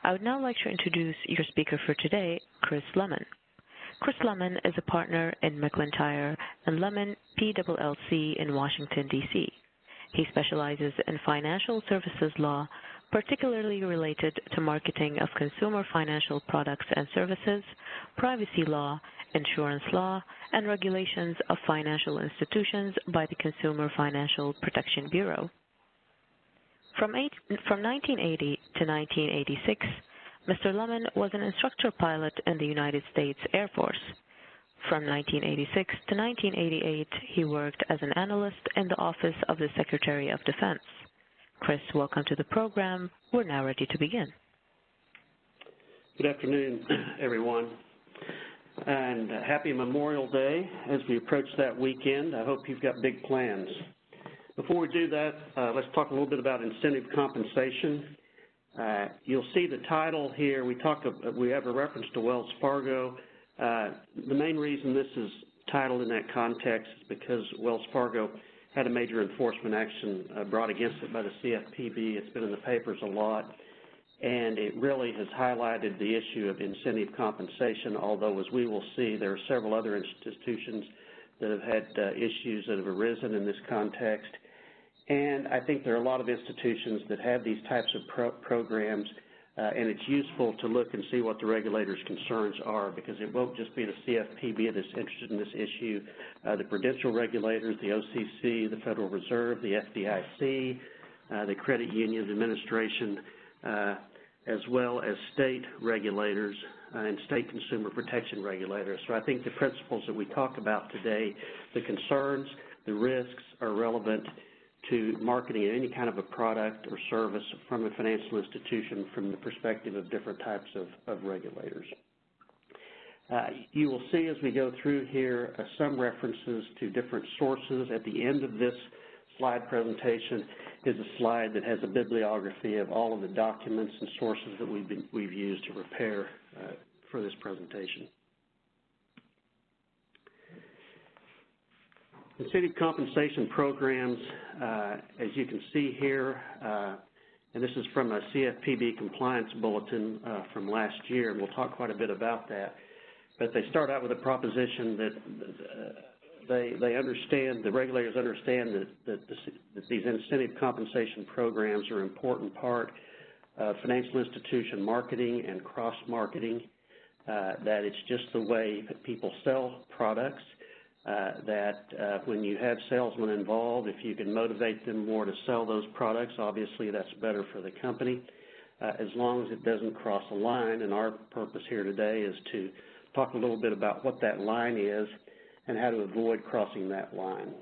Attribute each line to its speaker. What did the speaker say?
Speaker 1: I would now like to introduce your speaker for today, Chrys Lemon. Chrys Lemon is a partner in McIntyre and Lemon PLLC in Washington, D.C. He specializes in financial services law, particularly related to marketing of consumer financial products and services, privacy law, insurance law, and regulations of financial institutions by the Consumer Financial Protection Bureau. From 1980 to 1986, Mr. Lemon was an instructor pilot in the United States Air Force. From 1986 to 1988, he worked as an analyst in the Office of the Secretary of Defense. Chrys, welcome to the program. We're now ready to begin.
Speaker 2: Good afternoon, everyone, and happy Memorial Day as we approach that weekend. I hope you've got big plans. Before we do that, let's talk a little bit about incentive compensation. You'll see the title here. We have a reference to Wells Fargo. The main reason this is titled in that context is because Wells Fargo had a major enforcement action brought against it by the CFPB. It's been in the papers a lot, and it really has highlighted the issue of incentive compensation, although, as we will see, there are several other institutions that have had issues that have arisen in this context. And I think there are a lot of institutions that have these types of programs, and it's useful to look and see what the regulators' concerns are, because it won't just be the CFPB that's interested in this issue. The prudential regulators, the OCC, the Federal Reserve, the FDIC, the Credit Union Administration, as well as state regulators and state consumer protection regulators. So I think the principles that we talk about today, the concerns, the risks, are relevant to marketing any kind of a product or service from a financial institution from the perspective of different types of regulators. You will see as we go through here some references to different sources. At the end of this slide presentation is a slide that has a bibliography of all of the documents and sources that we've used to prepare for this presentation. Incentive compensation programs, as you can see here, and this is from a CFPB compliance bulletin from last year, and we'll talk quite a bit about that. But they start out with a proposition that they understand, the regulators understand that these incentive compensation programs are an important part of financial institution marketing and cross-marketing, that it's just the way that people sell products. That when you have salesmen involved, if you can motivate them more to sell those products, obviously that's better for the company, as long as it doesn't cross a line. And our purpose here today is to talk a little bit about what that line is and how to avoid crossing that line.